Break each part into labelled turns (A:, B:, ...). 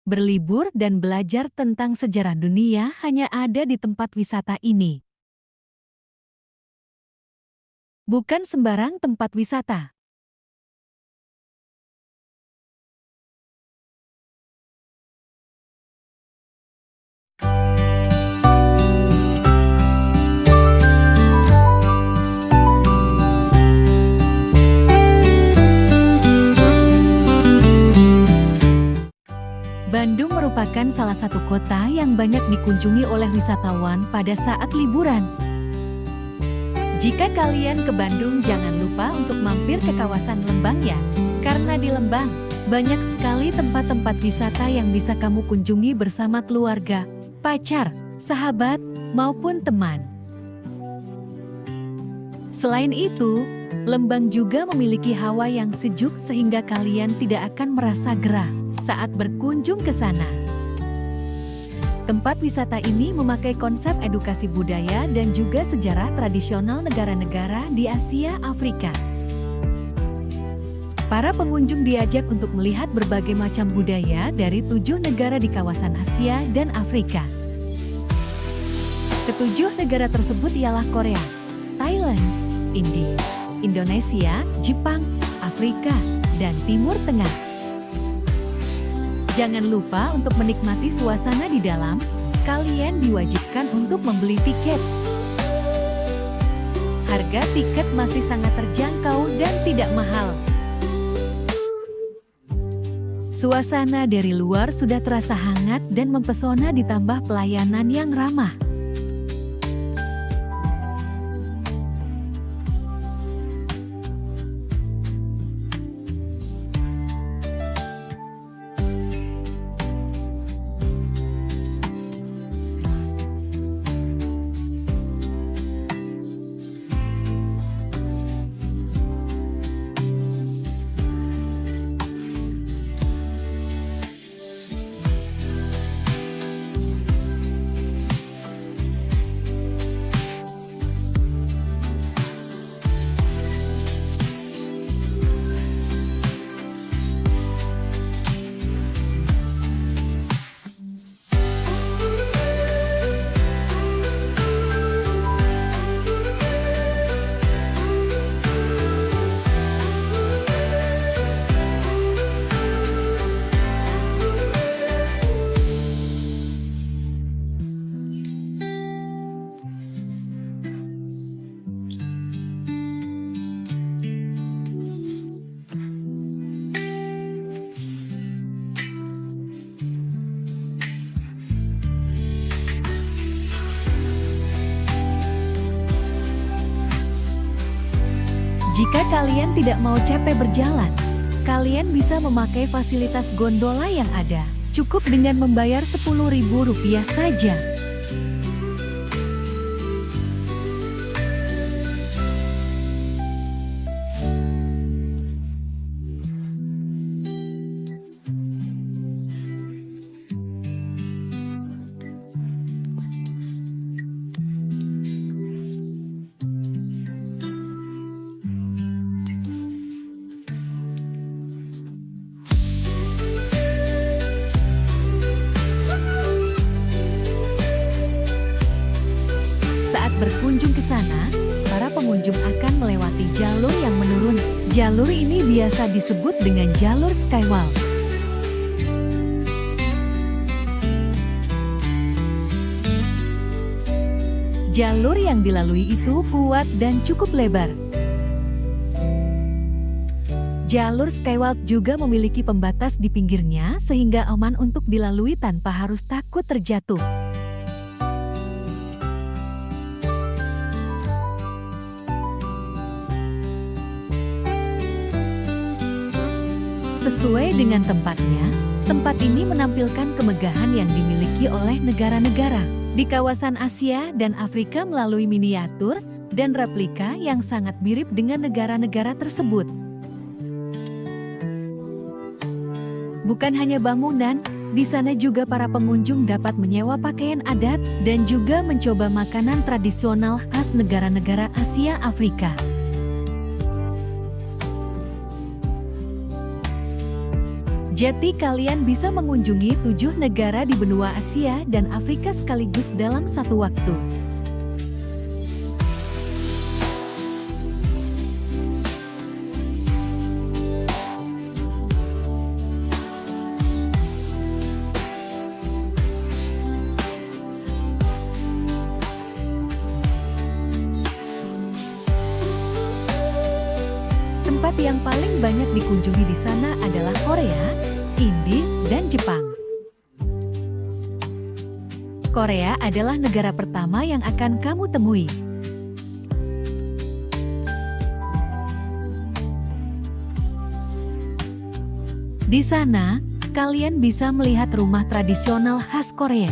A: Berlibur dan belajar tentang sejarah dunia hanya ada di tempat wisata ini. Bukan sembarang tempat wisata. Bandung merupakan salah satu kota yang banyak dikunjungi oleh wisatawan pada saat liburan. Jika kalian ke Bandung, jangan lupa untuk mampir ke kawasan Lembang ya. Karena di Lembang, banyak sekali tempat-tempat wisata yang bisa kamu kunjungi bersama keluarga, pacar, sahabat, maupun teman. Selain itu, Lembang juga memiliki hawa yang sejuk sehingga kalian tidak akan merasa gerah saat berkunjung ke sana. Tempat wisata ini memakai konsep edukasi budaya dan juga sejarah tradisional negara-negara di Asia Afrika. Para pengunjung diajak untuk melihat berbagai macam budaya dari 7 negara di kawasan Asia dan Afrika. Ketujuh negara tersebut ialah Korea, Thailand, India, Indonesia, Jepang, Afrika, dan Timur Tengah. Jangan lupa untuk menikmati suasana di dalam, kalian diwajibkan untuk membeli tiket. Harga tiket masih sangat terjangkau dan tidak mahal. Suasana dari luar sudah terasa hangat dan mempesona ditambah pelayanan yang ramah. Jika kalian tidak mau capek berjalan, kalian bisa memakai fasilitas gondola yang ada. Cukup dengan membayar Rp10.000 saja. Saat berkunjung ke sana, para pengunjung akan melewati jalur yang menurun. Jalur ini biasa disebut dengan jalur skywalk. Jalur yang dilalui itu kuat dan cukup lebar. Jalur skywalk juga memiliki pembatas di pinggirnya sehingga aman untuk dilalui tanpa harus takut terjatuh. Sesuai dengan tempatnya, tempat ini menampilkan kemegahan yang dimiliki oleh negara-negara di kawasan Asia dan Afrika melalui miniatur dan replika yang sangat mirip dengan negara-negara tersebut. Bukan hanya bangunan, di sana juga para pengunjung dapat menyewa pakaian adat dan juga mencoba makanan tradisional khas negara-negara Asia Afrika. Jadi kalian bisa mengunjungi 7 negara di benua Asia dan Afrika sekaligus dalam satu waktu. Tempat yang paling banyak dikunjungi di sana adalah Korea, India, dan Jepang. Korea adalah negara pertama yang akan kamu temui. Di sana, kalian bisa melihat rumah tradisional khas Korea.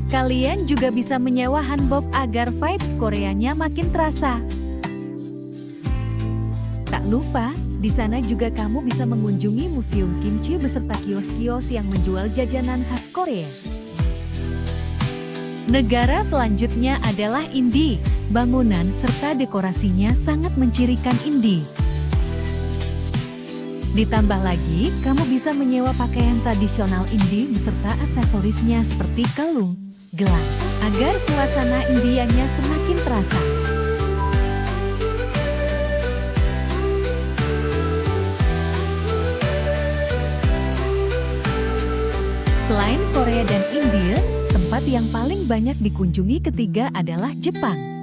A: Kalian juga bisa menyewa hanbok agar vibes Koreanya makin terasa. Tak lupa, di sana juga kamu bisa mengunjungi Museum Kimchi beserta kios-kios yang menjual jajanan khas Korea. Negara selanjutnya adalah India. Bangunan serta dekorasinya sangat mencirikan India. Ditambah lagi, kamu bisa menyewa pakaian tradisional India beserta aksesorisnya seperti kalung, gelang, agar suasana Indianya semakin terasa. Selain Korea dan India, tempat yang paling banyak dikunjungi ketiga adalah Jepang.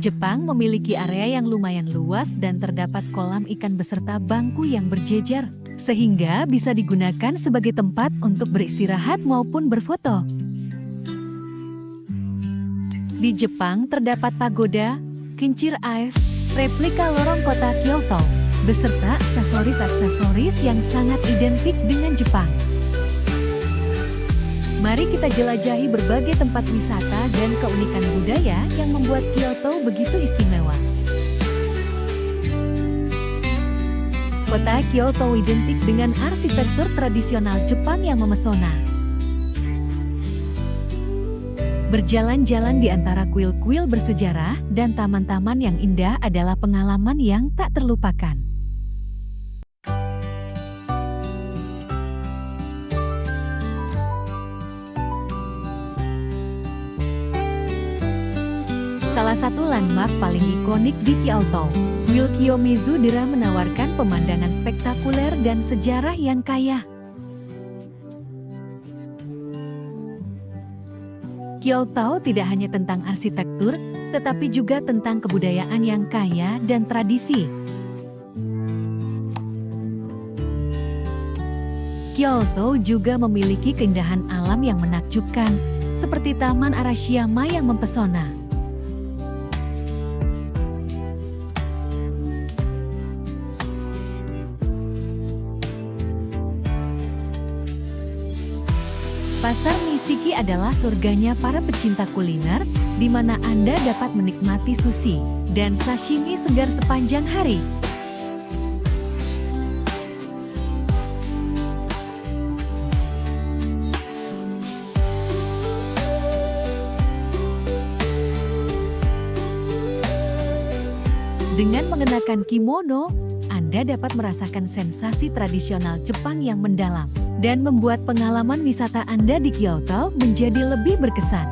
A: Jepang memiliki area yang lumayan luas dan terdapat kolam ikan beserta bangku yang berjejer, sehingga bisa digunakan sebagai tempat untuk beristirahat maupun berfoto. Di Jepang terdapat pagoda, kincir air, replika lorong kota Kyoto, beserta aksesoris-aksesoris yang sangat identik dengan Jepang. Mari kita jelajahi berbagai tempat wisata dan keunikan budaya yang membuat Kyoto begitu istimewa. Kota Kyoto identik dengan arsitektur tradisional Jepang yang memesona. Berjalan-jalan di antara kuil-kuil bersejarah dan taman-taman yang indah adalah pengalaman yang tak terlupakan. Salah satu landmark paling ikonik di Kyoto, Kuil Kiyomizu-dera menawarkan pemandangan spektakuler dan sejarah yang kaya. Kyoto tidak hanya tentang arsitektur, tetapi juga tentang kebudayaan yang kaya dan tradisi. Kyoto juga memiliki keindahan alam yang menakjubkan, seperti Taman Arashiyama yang mempesona. Pasar Nishiki adalah surganya para pecinta kuliner, di mana Anda dapat menikmati sushi dan sashimi segar sepanjang hari. Dengan mengenakan kimono, Anda dapat merasakan sensasi tradisional Jepang yang mendalam dan membuat pengalaman wisata Anda di Kyoto menjadi lebih berkesan.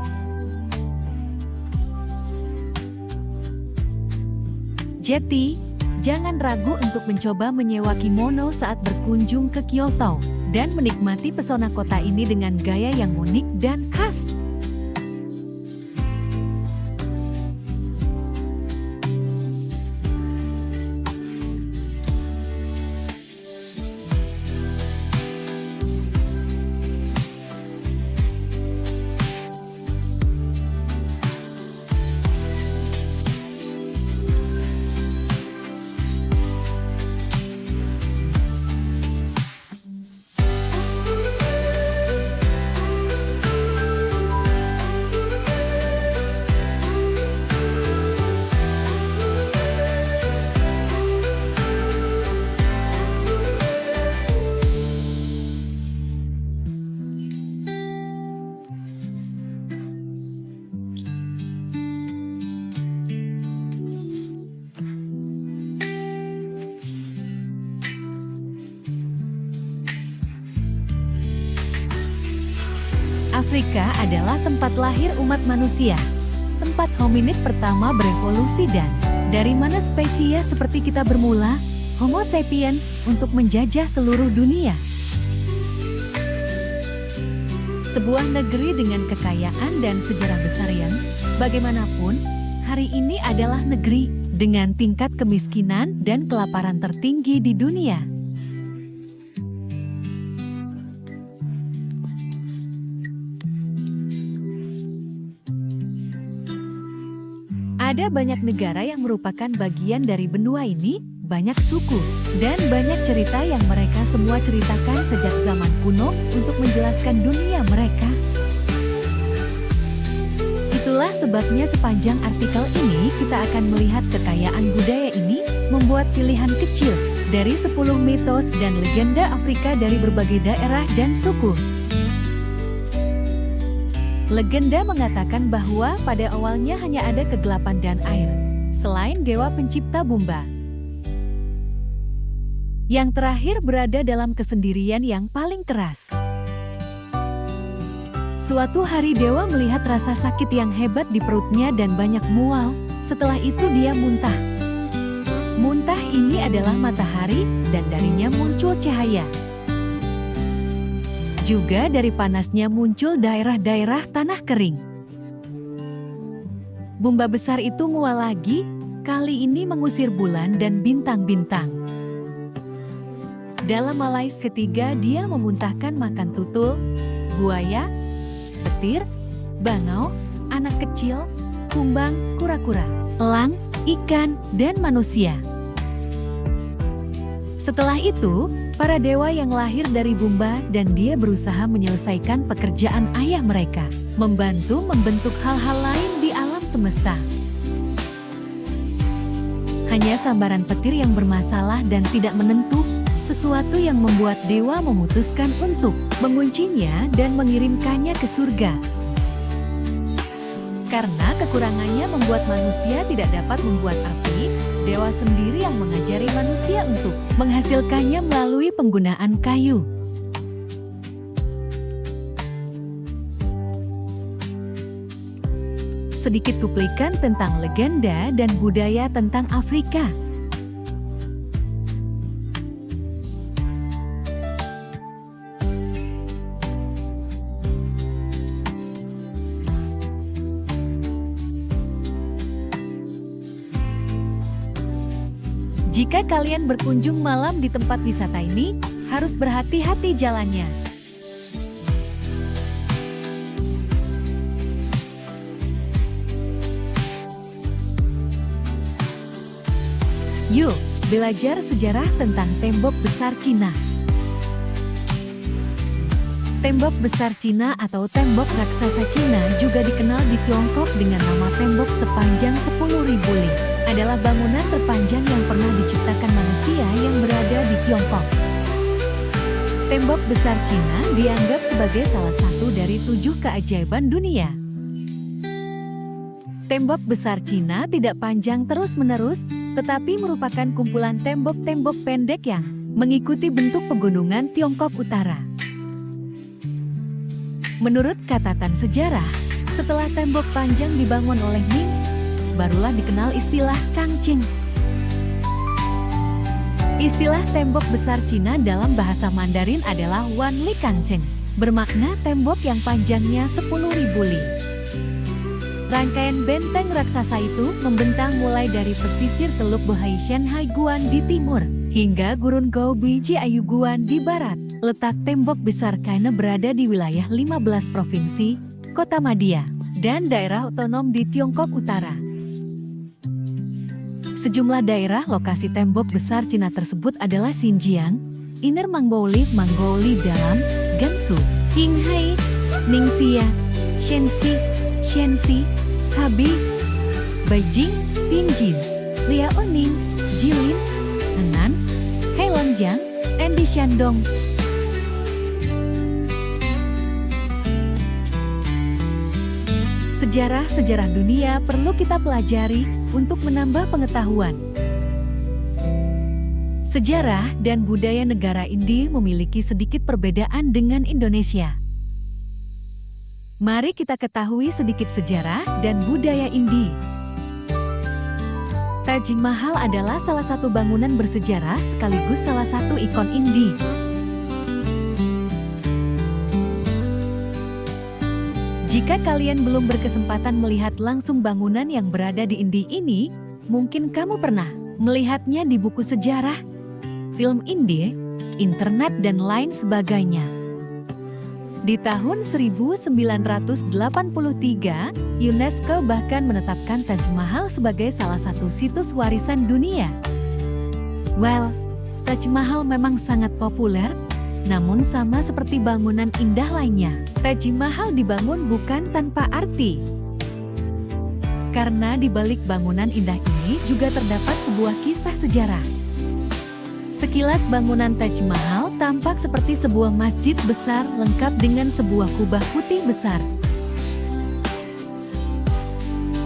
A: Jadi, jangan ragu untuk mencoba menyewa kimono saat berkunjung ke Kyoto dan menikmati pesona kota ini dengan gaya yang unik dan khas. Afrika adalah tempat lahir umat manusia, tempat hominid pertama berevolusi dan dari mana spesies seperti kita bermula, Homo sapiens, untuk menjajah seluruh dunia. Sebuah negeri dengan kekayaan dan sejarah besar yang, bagaimanapun, hari ini adalah negeri dengan tingkat kemiskinan dan kelaparan tertinggi di dunia. Ada banyak negara yang merupakan bagian dari benua ini, banyak suku, dan banyak cerita yang mereka semua ceritakan sejak zaman kuno untuk menjelaskan dunia mereka. Itulah sebabnya sepanjang artikel ini kita akan melihat kekayaan budaya ini, membuat pilihan kecil dari 10 mitos dan legenda Afrika dari berbagai daerah dan suku. Legenda mengatakan bahwa pada awalnya hanya ada kegelapan dan air, selain dewa pencipta Bumba. Yang terakhir berada dalam kesendirian yang paling keras. Suatu hari dewa melihat rasa sakit yang hebat di perutnya dan banyak mual, setelah itu dia muntah. Muntah ini adalah matahari dan darinya muncul cahaya. Juga dari panasnya muncul daerah-daerah tanah kering. Bumba besar itu mual lagi, kali ini mengusir bulan dan bintang-bintang. Dalam malais ketiga dia memuntahkan makan tutul, buaya, petir, bangau, anak kecil, kumbang, kura-kura, elang, ikan, dan manusia. Setelah itu, para dewa yang lahir dari Bumba dan dia berusaha menyelesaikan pekerjaan ayah mereka, membantu membentuk hal-hal lain di alam semesta. Hanya sambaran petir yang bermasalah dan tidak menentu, sesuatu yang membuat dewa memutuskan untuk menguncinya dan mengirimkannya ke surga. Karena kekurangannya membuat manusia tidak dapat membuat api, dewa sendiri yang mengajari manusia untuk menghasilkannya melalui penggunaan kayu. Sedikit cuplikan tentang legenda dan budaya tentang Afrika. Jika kalian berkunjung malam di tempat wisata ini, harus berhati-hati jalannya. Yuk, belajar sejarah tentang tembok besar Cina. Tembok besar Cina atau tembok raksasa Cina juga dikenal di Tiongkok dengan nama tembok sepanjang 10.000 li. Adalah bangunan terpanjang yang pernah diciptakan manusia yang berada di Tiongkok. Tembok besar Cina dianggap sebagai salah satu dari 7 keajaiban dunia. Tembok besar Cina tidak panjang terus-menerus, tetapi merupakan kumpulan tembok-tembok pendek yang mengikuti bentuk pegunungan Tiongkok Utara. Menurut catatan sejarah, setelah tembok panjang dibangun oleh Ming, barulah dikenal istilah Changqing. Istilah tembok besar Cina dalam bahasa Mandarin adalah Wanli Kangqing, bermakna tembok yang panjangnya 10.000 li. Rangkaian benteng raksasa itu membentang mulai dari pesisir Teluk Bohaishan Haiguan di timur, hingga Gurun Gobi Jiayuguan di barat. Letak tembok besar China berada di wilayah 15 provinsi, kota madya, dan daerah otonom di Tiongkok Utara. Sejumlah daerah lokasi tembok besar Cina tersebut adalah Xinjiang, Inner Mongolia, Dalam, Gansu, Qinghai, Ningxia, Shenxi, Hebei, Beijing, Tianjin, Liaoning, Jilin, Henan, Heilongjiang, dan di Shandong. Sejarah-sejarah dunia perlu kita pelajari untuk menambah pengetahuan. Sejarah dan budaya negara India memiliki sedikit perbedaan dengan Indonesia. Mari kita ketahui sedikit sejarah dan budaya India. Taj Mahal adalah salah satu bangunan bersejarah sekaligus salah satu ikon India. Jika kalian belum berkesempatan melihat langsung bangunan yang berada di India ini, mungkin kamu pernah melihatnya di buku sejarah, film India, internet, dan lain sebagainya. Di tahun 1983, UNESCO bahkan menetapkan Taj Mahal sebagai salah satu situs warisan dunia. Well, Taj Mahal memang sangat populer, namun sama seperti bangunan indah lainnya, Taj Mahal dibangun bukan tanpa arti. Karena di balik bangunan indah ini juga terdapat sebuah kisah sejarah. Sekilas bangunan Taj Mahal tampak seperti sebuah masjid besar lengkap dengan sebuah kubah putih besar.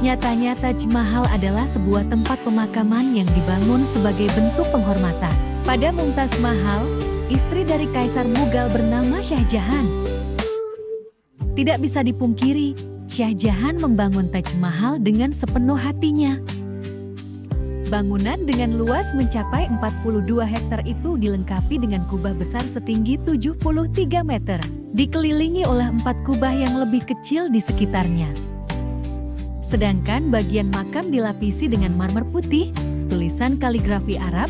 A: Nyatanya Taj Mahal adalah sebuah tempat pemakaman yang dibangun sebagai bentuk penghormatan pada Mumtaz Mahal, istri dari Kaisar Mughal bernama Shah Jahan. Tidak bisa dipungkiri, Shah Jahan membangun Taj Mahal dengan sepenuh hatinya. Bangunan dengan luas mencapai 42 hektar itu dilengkapi dengan kubah besar setinggi 73 meter, dikelilingi oleh 4 kubah yang lebih kecil di sekitarnya. Sedangkan bagian makam dilapisi dengan marmer putih, tulisan kaligrafi Arab,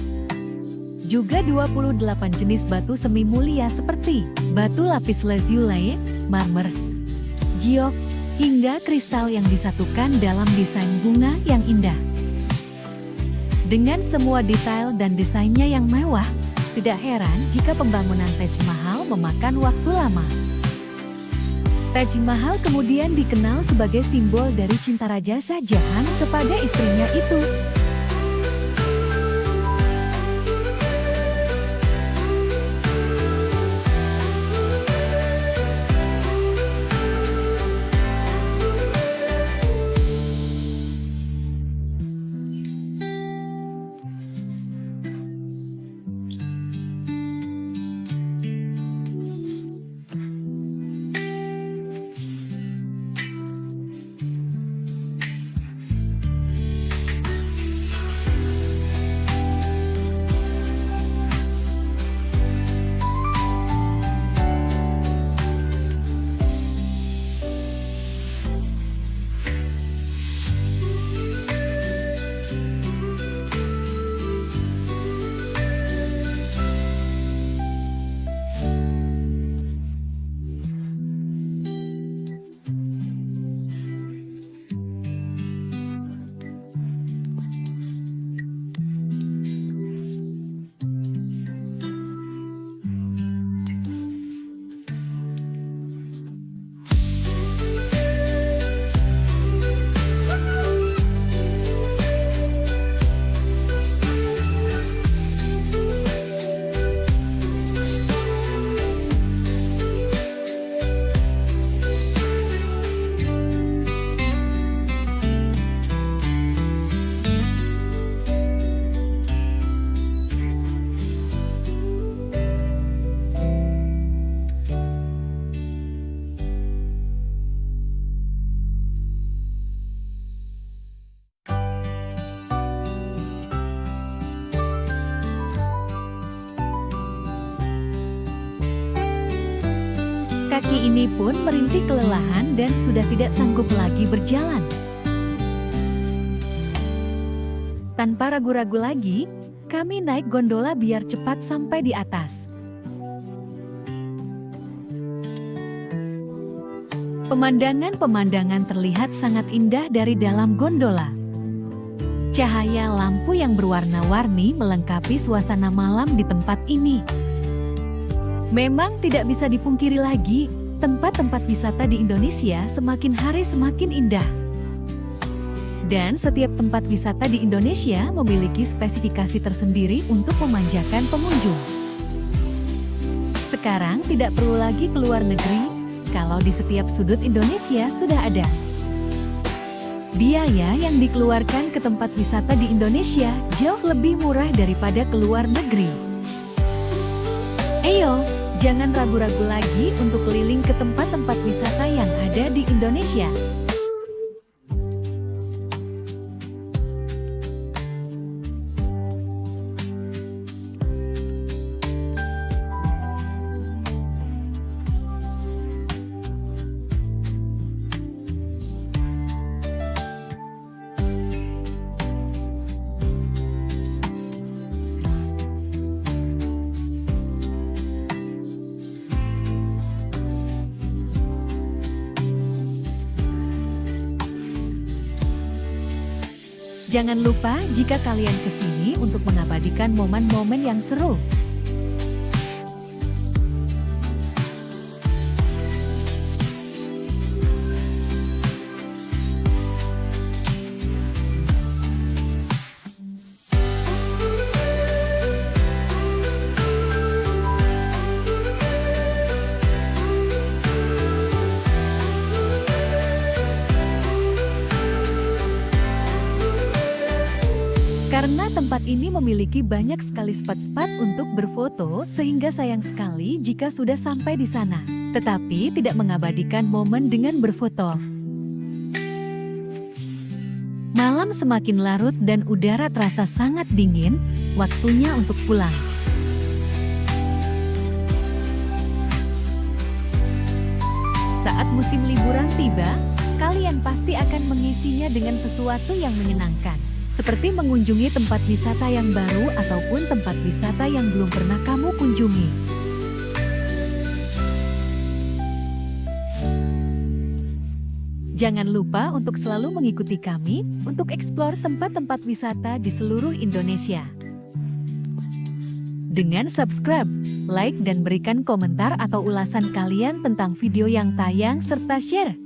A: juga 28 jenis batu semi mulia seperti batu lapis lazuli, marmer, giok, hingga kristal yang disatukan dalam desain bunga yang indah. Dengan semua detail dan desainnya yang mewah, tidak heran jika pembangunan Taj Mahal memakan waktu lama. Taj Mahal kemudian dikenal sebagai simbol dari cinta Raja Shah Jahan kepada istrinya itu. Kaki ini pun merintih kelelahan dan sudah tidak sanggup lagi berjalan. Tanpa ragu-ragu lagi, kami naik gondola biar cepat sampai di atas. Pemandangan-pemandangan terlihat sangat indah dari dalam gondola. Cahaya lampu yang berwarna-warni melengkapi suasana malam di tempat ini. Memang tidak bisa dipungkiri lagi, tempat-tempat wisata di Indonesia semakin hari semakin indah. Dan setiap tempat wisata di Indonesia memiliki spesifikasi tersendiri untuk memanjakan pengunjung. Sekarang tidak perlu lagi keluar negeri, kalau di setiap sudut Indonesia sudah ada. Biaya yang dikeluarkan ke tempat wisata di Indonesia jauh lebih murah daripada keluar negeri. Ayo, jangan ragu-ragu lagi untuk keliling ke tempat-tempat wisata yang ada di Indonesia. Jangan lupa jika kalian kesini untuk mengabadikan momen-momen yang seru. Karena tempat ini memiliki banyak sekali spot-spot untuk berfoto, sehingga sayang sekali jika sudah sampai di sana, tetapi tidak mengabadikan momen dengan berfoto. Malam semakin larut dan udara terasa sangat dingin, waktunya untuk pulang. Saat musim liburan tiba, kalian pasti akan mengisinya dengan sesuatu yang menyenangkan. Seperti mengunjungi tempat wisata yang baru ataupun tempat wisata yang belum pernah kamu kunjungi. Jangan lupa untuk selalu mengikuti kami untuk eksplor tempat-tempat wisata di seluruh Indonesia. Dengan subscribe, like dan berikan komentar atau ulasan kalian tentang video yang tayang serta share.